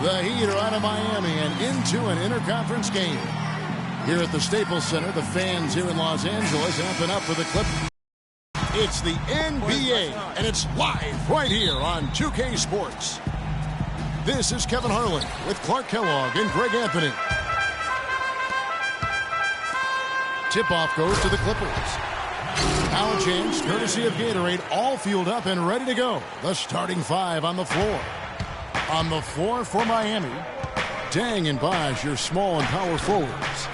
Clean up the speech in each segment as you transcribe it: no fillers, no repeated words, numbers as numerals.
The Heat are out of Miami and into an interconference game. Here at the Staples Center, the fans here in Los Angeles amping up for the Clippers. It's the NBA, and it's live right here on 2K Sports. This is Kevin Harlan with Clark Kellogg and Greg Anthony. Tip-off goes to the Clippers. Foul chance, courtesy of Gatorade, all fueled up and ready to go. The starting five on the floor. On the floor for Miami, Deng and Bosh, your small and power forwards.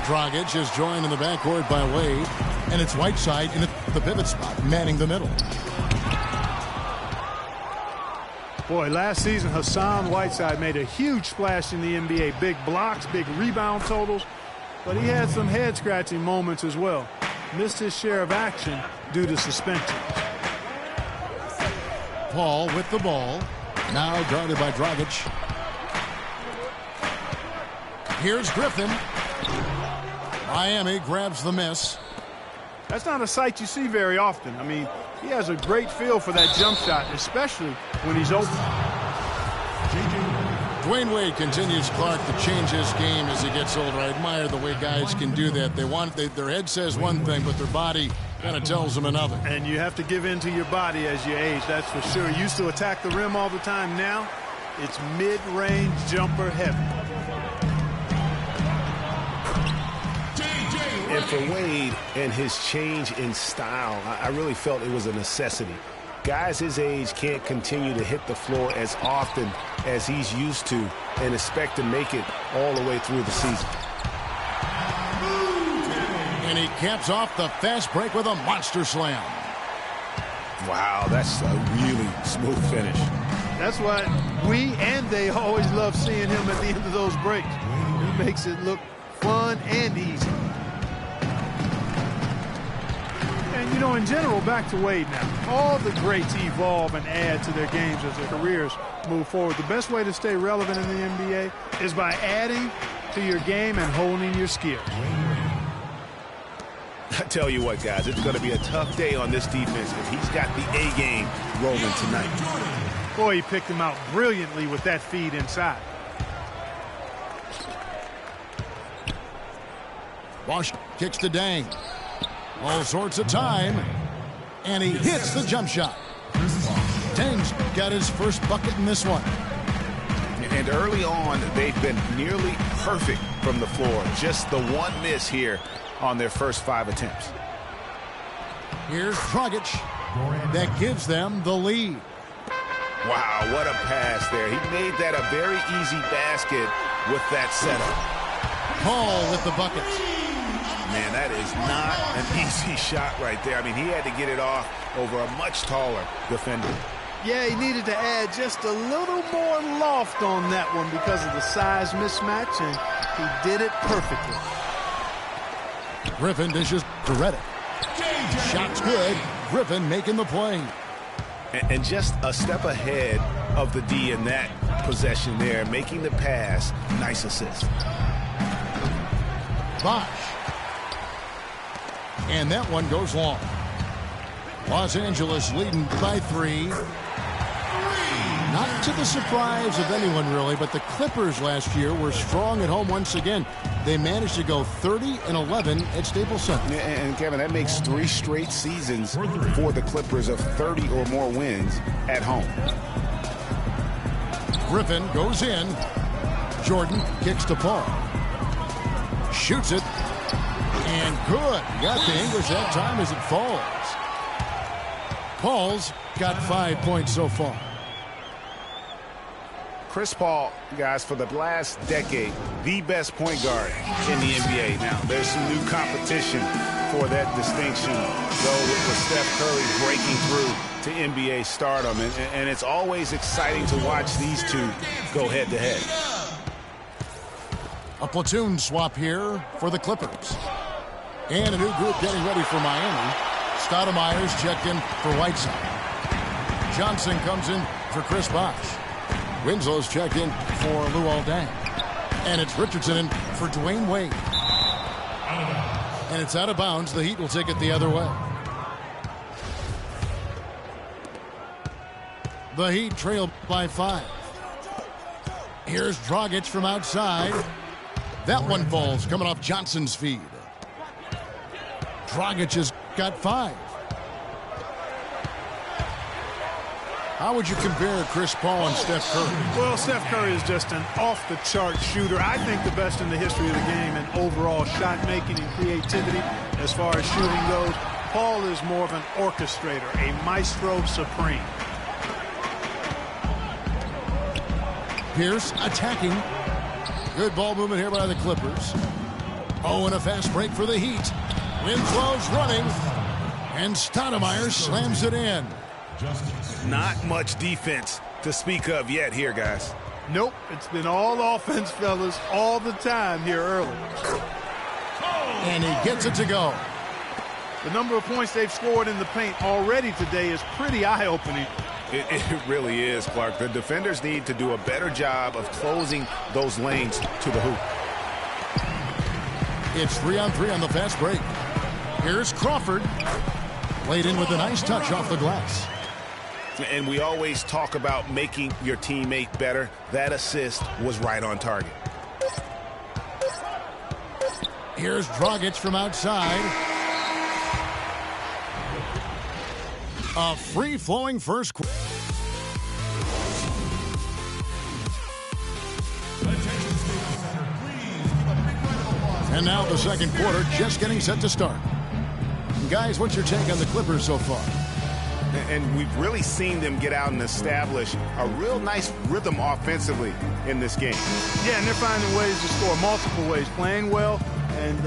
Dragic is joined in the backcourt by Wade, and it's Whiteside in the pivot spot, manning the middle. Boy, last season, Hassan Whiteside made a huge splash in the NBA. Big blocks, big rebound totals, but he had some head-scratching moments as well. Missed his share of action due to suspension. Paul with the ball. Now guarded by Dragic. Here's Griffin. Miami grabs the miss. That's not a sight you see very often. I mean, he has a great feel for that jump shot, especially when he's open. Dwayne Wade continues, Clark, to change his game as he gets older. I admire the way guys can do that. Their head says one thing, but their body kind of tells them another. And you have to give in to your body as you age, that's for sure. Used to attack the rim all the time. Now, it's mid-range jumper heavy. And for Wade and his change in style, I really felt it was a necessity. Guys his age can't continue to hit the floor as often as he's used to and expect to make it all the way through the season. And he caps off the fast break with a monster slam. Wow, that's a really smooth finish. That's why we and they always love seeing him at the end of those breaks. He makes it look fun and easy. And, you know, in general, back to Wade now. All the greats evolve and add to their games as their careers move forward. The best way to stay relevant in the NBA is by adding to your game and honing your skills. I tell you what, guys, it's going to be a tough day on this defense if he's got the A game rolling tonight. Boy, he picked him out brilliantly with that feed inside. Bosh kicks to Deng. All sorts of time, and he hits the jump shot. Deng's got his first bucket in this one. And early on, they've been nearly perfect from the floor. Just the one miss here on their first 5 attempts. Here's Dragic. That gives them the lead. Wow, what a pass there. He made that a very easy basket with that setup. Paul with the bucket. Man, that is not an easy shot right there. I mean, he had to get it off over a much taller defender. Yeah, he needed to add just a little more loft on that one because of the size mismatch, and he did it perfectly. Griffin dishes to Redick. Shot's good. Griffin making the play. And just a step ahead of the D in that possession there, making the pass. Nice assist. Bosh. And that one goes long. Los Angeles leading by 3. Not to the surprise of anyone, really, but the Clippers last year were strong at home once again. They managed to go 30-11 at Staples Center. Yeah, and Kevin, that makes 3 straight seasons for the Clippers of 30 or more wins at home. Griffin goes in. Jordan kicks to Paul. Shoots it. And good. Got the English that time as it falls. Paul's got 5 points so far. Chris Paul, guys, for the last decade, the best point guard in the NBA. Now, there's some new competition for that distinction, though, with Steph Curry breaking through to NBA stardom. And it's always exciting to watch these two go head-to-head. A platoon swap here for the Clippers. And a new group getting ready for Miami. Stoudemire's checked in for Whiteside. Johnson comes in for Chris Bosh. Winslow's checked in for Luol Deng. And it's Richardson in for Dwayne Wade. And it's out of bounds. The Heat will take it the other way. The Heat trail by 5. Here's Dragic from outside. That one falls coming off Johnson's feed. Dragic has got 5. How would you compare Chris Paul and Steph Curry? Well, Steph Curry is just an off-the-chart shooter. I think the best in the history of the game in overall shot-making and creativity as far as shooting goes. Paul is more of an orchestrator, a maestro supreme. Pierce attacking. Good ball movement here by the Clippers. Oh, and a fast break for the Heat. Winslow's running. And Stoudemire slams it in. Not much defense to speak of yet here, guys. Nope, it's been all offense, fellas, all the time here early. And he gets it to go. The number of points they've scored in the paint already today is pretty eye-opening. It really is, Clark. The defenders need to do a better job of closing those lanes to the hoop. It's 3-on-3 on the fast break. Here's Crawford. Laid in with a nice touch off the glass. And we always talk about making your teammate better. That assist was right on target. Here's Dragic from outside. A free-flowing first quarter. And now the second quarter just getting set to start. Guys, what's your take on the Clippers so far? And we've really seen them get out and establish a real nice rhythm offensively in this game. Yeah, and they're finding ways to score multiple ways, playing well and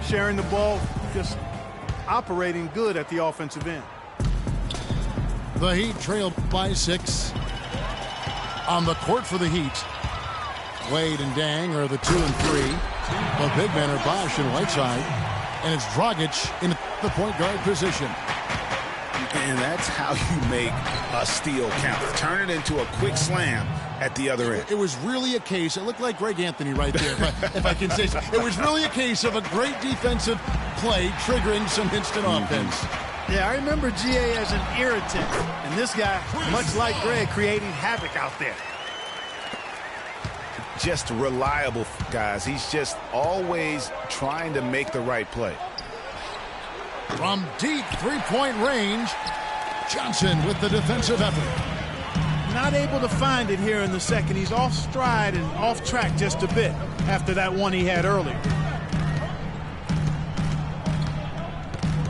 sharing the ball, just operating good at the offensive end. The Heat trail by 6. On the court for the Heat, Wade and Dang are the 2 and 3. The big men are Bosch and Whiteside. And it's Dragic in the point guard position. And that's how you make a steal count. Turn it into a quick slam at the other end. It was really a case, it looked like Greg Anthony right there, if I can say so. It was really a case of a great defensive play triggering some instant offense. Yeah, I remember GA as an irritant. And this guy, much like Greg, creating havoc out there. Just reliable, guys. He's just always trying to make the right play. From deep three-point range, Johnson with the defensive effort. Not able to find it here in the second. He's off stride and off track just a bit after that one he had earlier.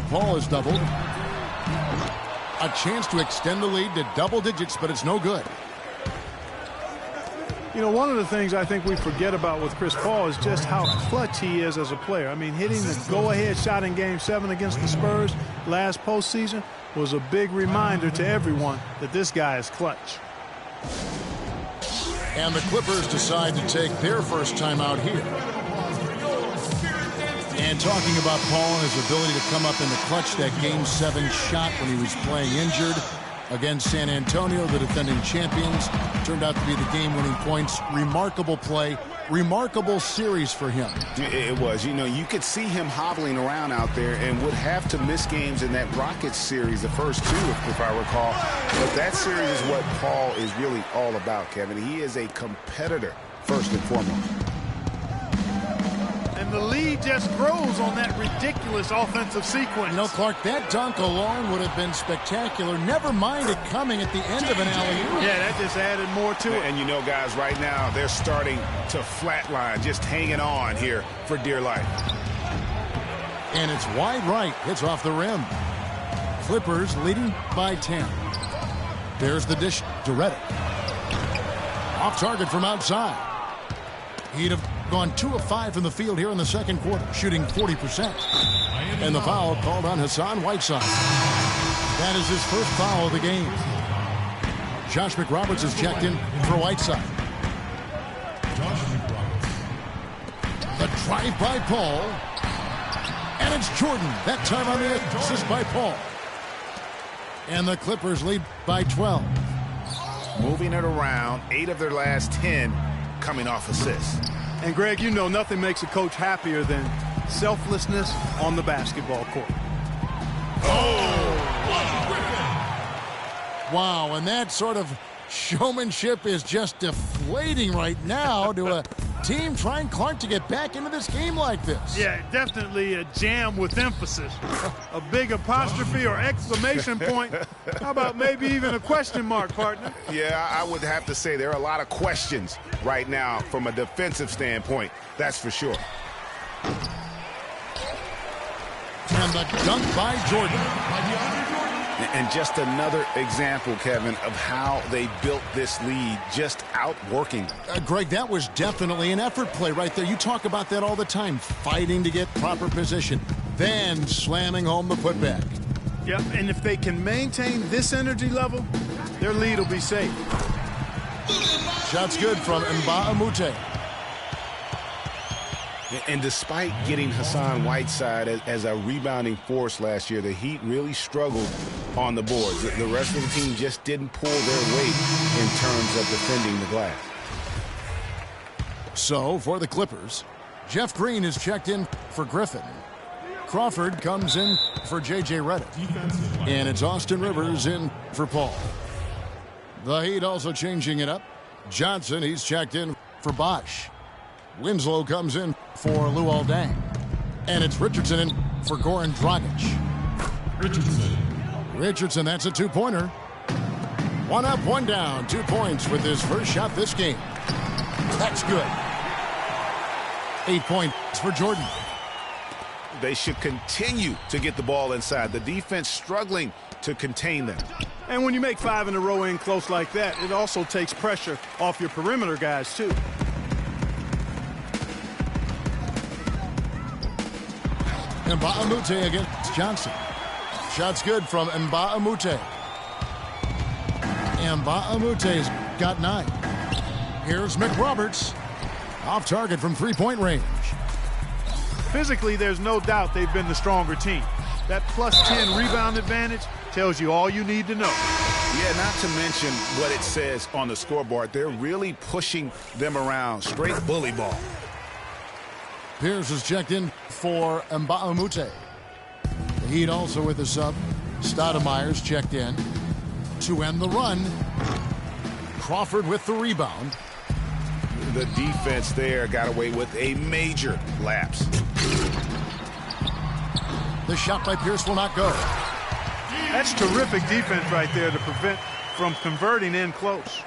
Paul is doubled. A chance to extend the lead to double digits, but it's no good. You know, one of the things I think we forget about with Chris Paul is just how clutch he is as a player. I mean, hitting the go-ahead shot in Game 7 against the Spurs last postseason was a big reminder to everyone that this guy is clutch. And the Clippers decide to take their first time out here. And talking about Paul and his ability to come up in the clutch, that Game 7 shot when he was playing injured against San Antonio, the defending champions, turned out to be the game-winning points. Remarkable play, remarkable series for him. It was. You know, you could see him hobbling around out there and would have to miss games in that Rockets series, the first 2, if I recall. But that series is what Paul is really all about, Kevin. He is a competitor, first and foremost. And the lead just grows on that ridiculous offensive sequence. You know, Clark, that dunk alone would have been spectacular. Never mind it coming at the end of an alley-oop. Yeah, that just added more to it. And you know, guys, right now they're starting to flatline, just hanging on here for dear life. And it's wide right. Hits off the rim. Clippers leading by 10. There's the dish to Redick. Off target from outside. He'd have gone 2 of 5 from the field here in the second quarter, shooting 40%. And the foul called on Hassan Whiteside. That is his first foul of the game. Josh McRoberts has checked in for Whiteside. The drive by Paul. And it's Jordan. That time on the assist by Paul. And the Clippers lead by 12. Moving it around, 8 of their last 10 coming off assists. And, Greg, you know nothing makes a coach happier than selflessness on the basketball court. Wow, and that sort of Showmanship is just deflating right now to a team trying Clark to get back into this game like this. Yeah, definitely a jam with emphasis. A big apostrophe or exclamation point. How about maybe even a question mark, partner? Yeah, I would have to say there are a lot of questions right now from a defensive standpoint. That's for sure. And the dunk by Jordan. And just another example, Kevin, of how they built this lead, just outworking. Greg, that was definitely an effort play right there. You talk about that all the time, fighting to get proper position, then slamming home the putback. Yep, and if they can maintain this energy level, their lead will be safe. Shots good from Mbah a Moute. And despite getting Hassan Whiteside as a rebounding force last year, the Heat really struggled on the boards. The rest of the team just didn't pull their weight in terms of defending the glass. So, for the Clippers, Jeff Green is checked in for Griffin. Crawford comes in for J.J. Redick. And it's Austin Rivers in for Paul. The Heat also changing it up. Johnson, he's checked in for Bosch. Winslow comes in for Luol Deng. And it's Richardson in for Goran Dragic. Richardson, that's a two-pointer. One up, one down. 2 points with his first shot this game. That's good. 8 points for Jordan. They should continue to get the ball inside. The defense struggling to contain them. And when you make 5 in a row in close like that, it also takes pressure off your perimeter guys, too. Mbah a Moute against Johnson. Shots good from Mbah a Moute. Mbah a Moute's got 9. Here's McRoberts. Off target from three-point range. Physically, there's no doubt they've been the stronger team. That plus 10 rebound advantage tells you all you need to know. Yeah, not to mention what it says on the scoreboard. They're really pushing them around. Straight bully ball. Pierce is checked in for Mbah a Moute. The Heat also with the sub. Stoudemire's checked in to end the run. Crawford with the rebound. The defense there got away with a major lapse. The shot by Pierce will not go. That's terrific defense right there to prevent from converting in close.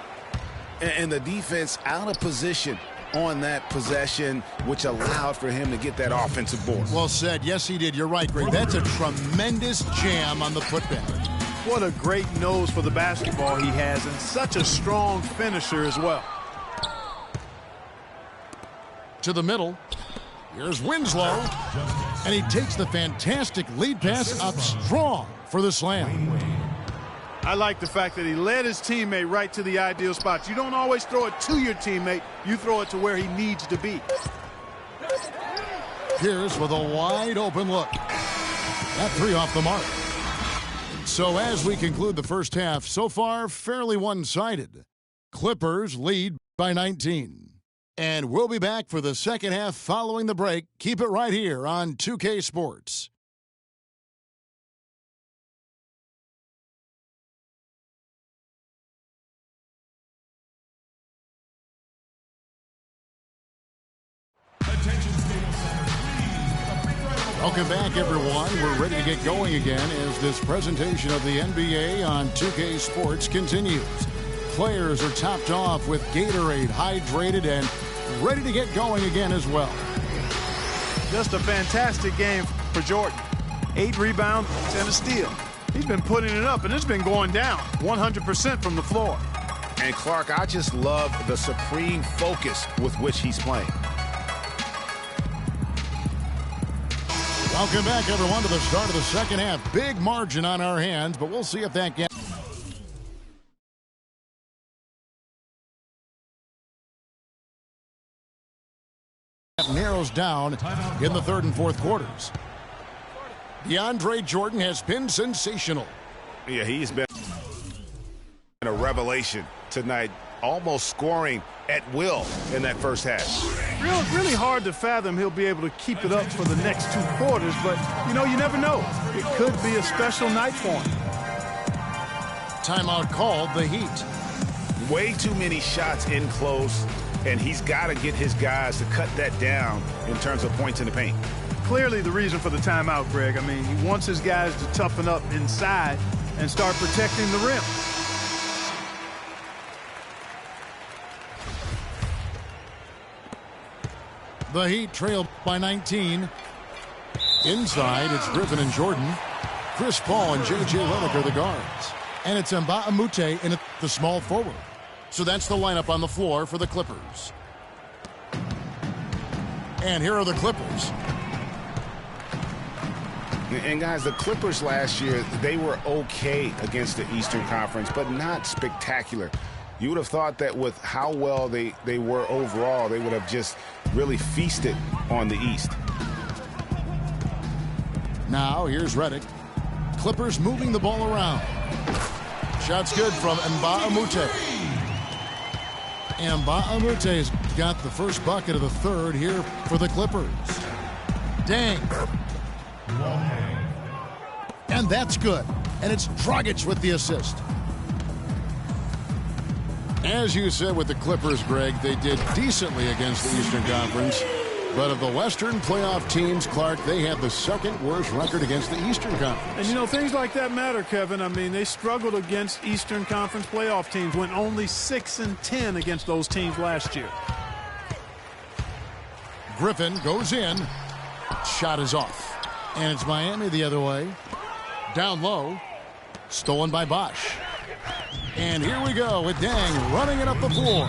And the defense out of position on that possession, which allowed for him to get that offensive board. Well said. Yes, he did. You're right, Greg. That's a tremendous jam on the putback. What a great nose for the basketball he has, and such a strong finisher as well. To the middle. Here's Winslow. And he takes the fantastic lead pass up strong for the slam. I like the fact that he led his teammate right to the ideal spot. You don't always throw it to your teammate. You throw it to where he needs to be. Pierce with a wide open look. That 3 off the mark. So as we conclude the first half, so far fairly one-sided. Clippers lead by 19. And we'll be back for the second half following the break. Keep it right here on 2K Sports. Welcome back, everyone. We're ready to get going again as this presentation of the NBA on 2K Sports continues. Players are topped off with Gatorade, hydrated, and ready to get going again as well. Just a fantastic game for Jordan. 8 rebounds and a steal. He's been putting it up, and it's been going down 100% from the floor. And Clark, I just love the supreme focus with which he's playing. Welcome back, everyone, to the start of the second half. Big margin on our hands, but we'll see if that gap narrows down in the third and fourth quarters. DeAndre Jordan has been sensational. Yeah, he's been a revelation tonight, almost scoring at will in that first half. Really hard to fathom he'll be able to keep it up for the next 2 quarters, but, you know, you never know. It could be a special night for him. Timeout called the Heat. way too many shots in close, and he's got to get his guys to cut that down in terms of points in the paint. Clearly the reason for the timeout, Greg. I mean, he wants his guys to toughen up inside and start protecting the rim. The Heat trail by 19. Inside, it's Griffin and Jordan. Chris Paul and J.J. Redick are the guards. And it's Mbah a Moute in the small forward. So that's the lineup on the floor for the Clippers. And here are the Clippers. And guys, the Clippers last year, they were okay against the Eastern Conference, but not spectacular. You would have thought that with how well they were overall, they would have just really feasted on the East. Now, here's Redick. Clippers moving the ball around. Shot's good from Mbah a Moute. Mbah a Moute's got the first bucket of the third here for the Clippers. Dang. And that's good. And it's Dragic with the assist. As you said with the Clippers, Greg, they did decently against the Eastern Conference. But of the Western playoff teams, Clark, they had the second worst record against the Eastern Conference. And, you know, things like that matter, Kevin. I mean, they struggled against Eastern Conference playoff teams, went only 6-10 against those teams last year. Griffin goes in. Shot is off. And it's Miami the other way. Down low. Stolen by Bosh. And here we go with Dang running it up the floor.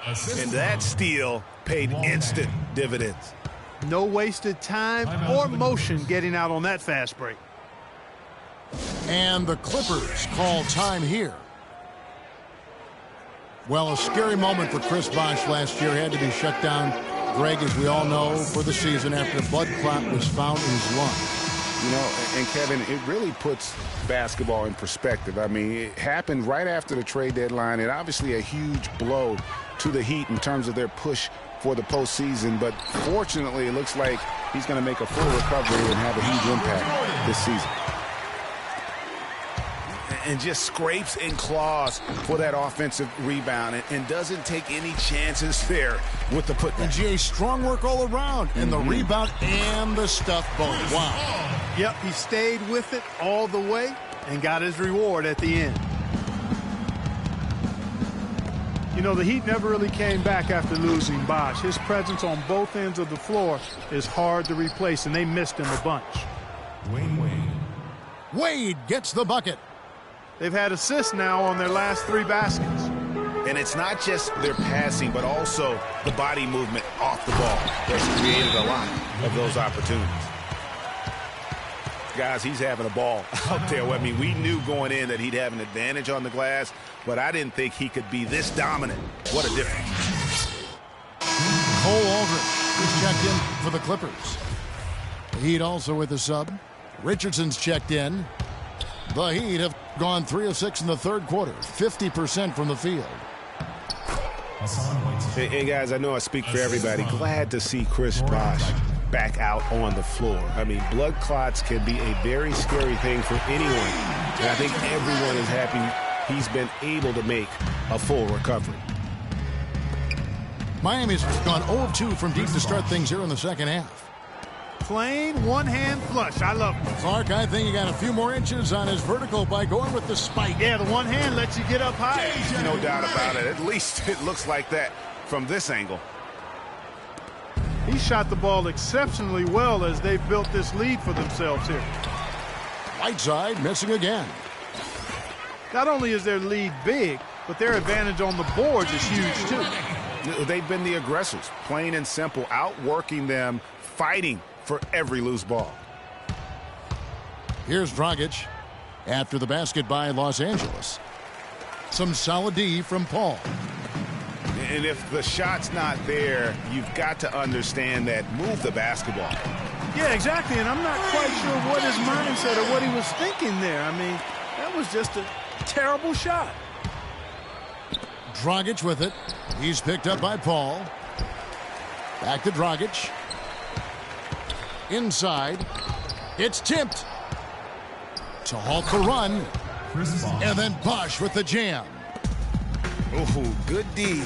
And that steal paid instant dividends. No wasted time or motion getting out on that fast break. And the Clippers call time here. Well, a scary moment for Chris Bosh last year. Had to be shut down, Greg, as we all know, for the season after a blood clot was found in his lung. You know, and Kevin, it really puts basketball in perspective. I mean, it happened right after the trade deadline, and obviously a huge blow to the Heat in terms of their push for the postseason. But fortunately, it looks like he's going to make a full recovery and have a huge impact this season. And just scrapes and claws for that offensive rebound and doesn't take any chances there with the putback. And Jay, strong work all around. And the rebound and the stuff both. Wow. Yep, he stayed with it all the way and got his reward at the end. You know, the Heat never really came back after losing Bosh. His presence on both ends of the floor is hard to replace, and they missed him a bunch. Wade gets the bucket. They've had assists now on their last 3 baskets. And it's not just their passing, but also the body movement off the ball that's created a lot of those opportunities. Guys, he's having a ball out there. I mean, we knew going in that he'd have an advantage on the glass, but I didn't think he could be this dominant. What a difference. Cole Aldridge is checked in for the Clippers. The Heat also with a sub. Richardson's checked in. The Heat have gone 3 of 6 in the third quarter, 50% from the field. Hey, guys, I know I speak for everybody. Glad to see Chris Bosh back out on the floor. I mean, blood clots can be a very scary thing for anyone. And I think everyone is happy he's been able to make a full recovery. Miami's gone 0 of 2 from deep to start things here in the second half. Plain one-hand flush. I love it. Clark, I think he got a few more inches on his vertical by going with the spike. Yeah, the one hand lets you get up high. No doubt about it. At least it looks like that from this angle. He shot the ball exceptionally well as they've built this lead for themselves here. Whiteside missing again. Not only is their lead big, but their advantage on the boards is huge too. They've been the aggressors, plain and simple, outworking them, fighting for every loose ball. Here's Dragic after the basket by Los Angeles. Some solid D from Paul. And if the shot's not there, you've got to understand that. Move the basketball. Yeah, exactly. And I'm not quite sure what his mindset or what he was thinking there. I mean, that was just a terrible shot. Dragic with it. He's picked up by Paul. Back to Dragic. Inside. It's tipped. To halt the run. And then Bosh with the jam. Ooh, good D,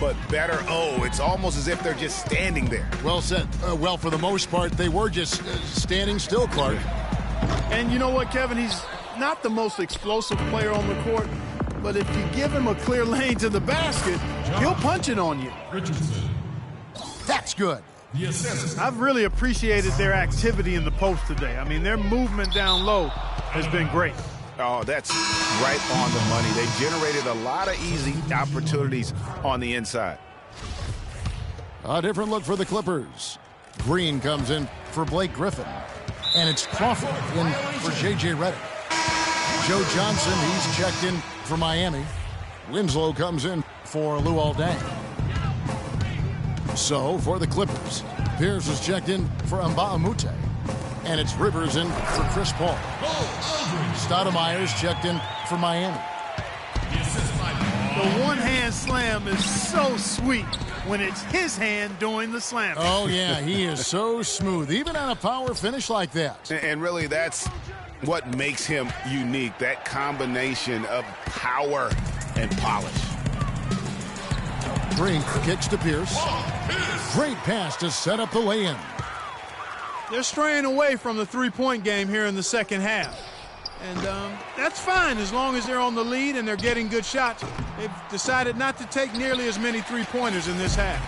but better O. It's almost as if they're just standing there. Well said. Well, for the most part, they were just standing still, Clark. And you know what, Kevin? He's not the most explosive player on the court, but if you give him a clear lane to the basket, he'll punch it on you. Richardson. That's good. Yes. I've really appreciated their activity in the post today. I mean, their movement down low has been great. Oh, that's right on the money. They generated a lot of easy opportunities on the inside. A different look for the Clippers. Green comes in for Blake Griffin. And it's Crawford in for J.J. Redick. Joe Johnson, he's checked in for Miami. Winslow comes in for Luol Deng. So, for the Clippers, Pierce is checked in for Mbah a Moute. And it's Rivers in for Chris Paul. Stoudemire's checked in for Miami. The one-hand slam is so sweet when it's his hand doing the slam. Oh, yeah, he is so smooth, even on a power finish like that. And really, that's what makes him unique, that combination of power and polish. Green kicks to Pierce. Great pass to set up the lay-in. They're straying away from the three-point game here in the second half. And that's fine as long as they're on the lead and they're getting good shots. They've decided not to take nearly as many three-pointers in this half.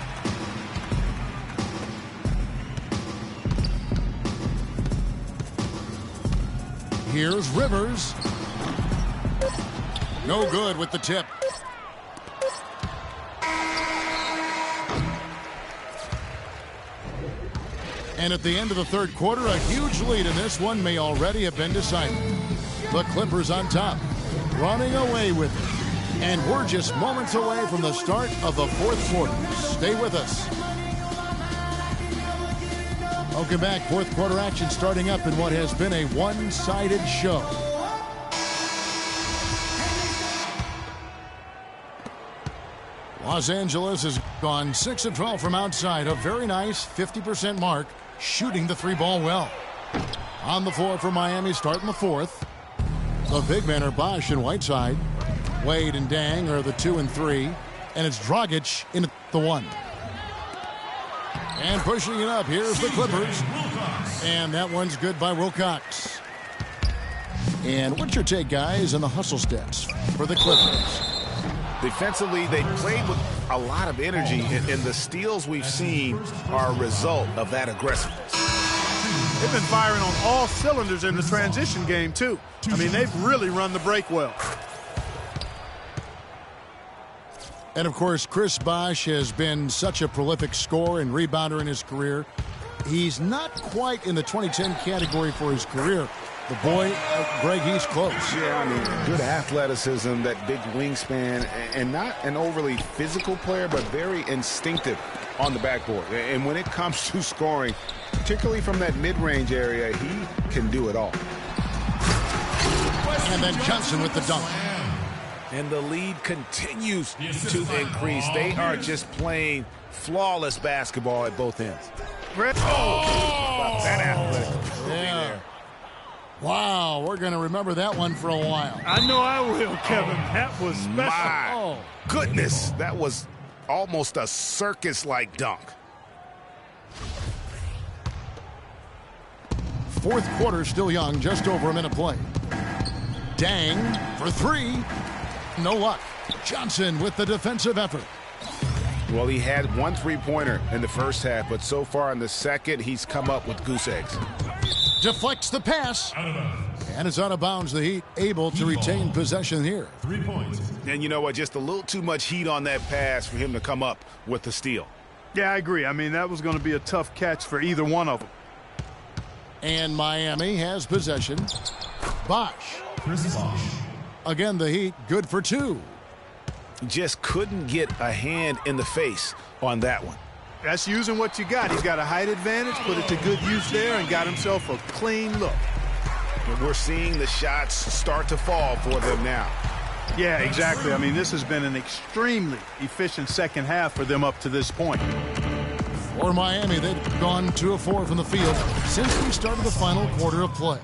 Here's Rivers. No good with the tip. And at the end of the third quarter, a huge lead in this one may already have been decided. The Clippers on top, running away with it. And we're just moments away from the start of the fourth quarter. Stay with us. Welcome back. Fourth quarter action starting up in what has been a one-sided show. Los Angeles has gone 6 of 12 from outside. A very nice 50% mark, shooting the three ball well. On the floor for Miami, starting the fourth. The big men are Bosh and Whiteside. Wade and Deng are the 2 and 3. And it's Dragic in the 1. And pushing it up, here's the Clippers. And that one's good by Wilcox. And what's your take, guys, on the hustle stats for the Clippers? Defensively, they played with a lot of energy, and the steals we've seen are a result of that aggressiveness. They've been firing on all cylinders in the transition game, too. I mean, they've really run the break well. And, of course, Chris Bosh has been such a prolific scorer and rebounder in his career. He's not quite in the 2010 category for his career. The boy, Greg, he's close. Yeah, I mean, good athleticism, that big wingspan, and not an overly physical player, but very instinctive on the backboard. And when it comes to scoring, particularly from that mid-range area, he can do it all. And then Johnson with the dunk. And the lead continues to increase. They are just playing flawless basketball at both ends. That athletic. Yeah. Wow, we're going to remember that one for a while. I know I will, Kevin. That was special. My goodness, that was almost a circus-like dunk. Fourth quarter still young, just over a minute play. Deng for three. No luck. Johnson with the defensive effort. Well, he had one three-pointer in the first half, but so far in the second, he's come up with goose eggs. Deflects the pass. And it's out of bounds. The Heat able to retain possession here. 3 points. And you know what? Just a little too much heat on that pass for him to come up with the steal. Yeah, I agree. I mean, that was going to be a tough catch for either one of them. And Miami has possession. Bosh. Chris Bosh. Again, the Heat good for two. Just couldn't get a hand in the face on that one. That's using what you got. He's got a height advantage, put it to good use there, and got himself a clean look. And we're seeing the shots start to fall for them now. Yeah, exactly. I mean, this has been an extremely efficient second half for them up to this point. For Miami, they've gone 2 of 4 from the field since we started the final quarter of play.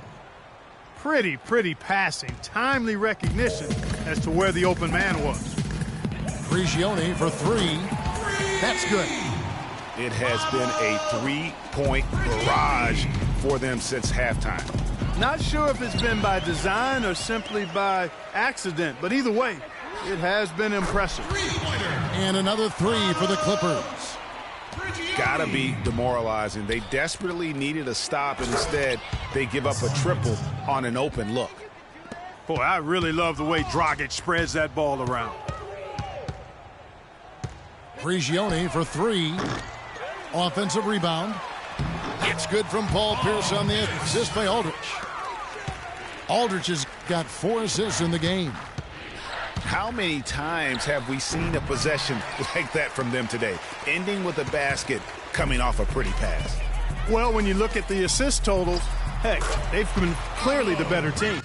Pretty passing. Timely recognition as to where the open man was. Prigioni for three. That's good. It has been a three-point barrage for them since halftime. Not sure if it's been by design or simply by accident, but either way, it has been impressive. And another three for the Clippers. Gotta be demoralizing. They desperately needed a stop, and instead they give up a triple on an open look. Boy, I really love the way Dragic spreads that ball around. Prigioni for three. Offensive rebound. It's good from Paul Pierce on the assist by Aldridge. Aldridge has got 4 assists in the game. How many times have we seen a possession like that from them today, ending with a basket coming off a pretty pass? Well, when you look at the assist totals, heck, they've been clearly the better team.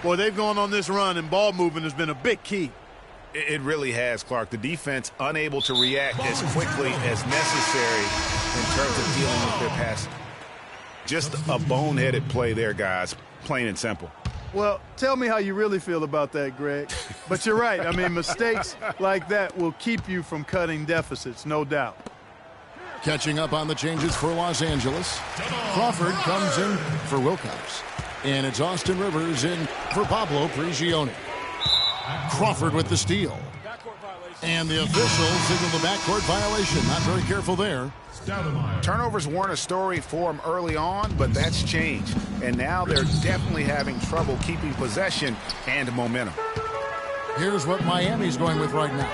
Boy, they've gone on this run, and ball movement has been a big key. It really has, Clark. The defense unable to react as quickly as necessary in terms of dealing with their passing. Just a boneheaded play there, guys, plain and simple. Well, tell me how you really feel about that, Greg. But you're right. I mean, mistakes like that will keep you from cutting deficits, no doubt. Catching up on the changes for Los Angeles. Crawford comes in for Wilcox. And it's Austin Rivers in for Pablo Prigioni. Crawford with the steal. And the official signaled the backcourt violation. Not very careful there. Turnovers weren't a story for them early on, but that's changed. And now they're definitely having trouble keeping possession and momentum. Here's what Miami's going with right now.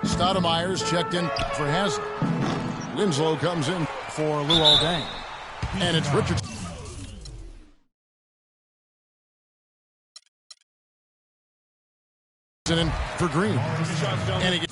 Stoudemire's checked in for Haslem. Winslow comes in for Luol Deng. And it's Richardson in for Green. And he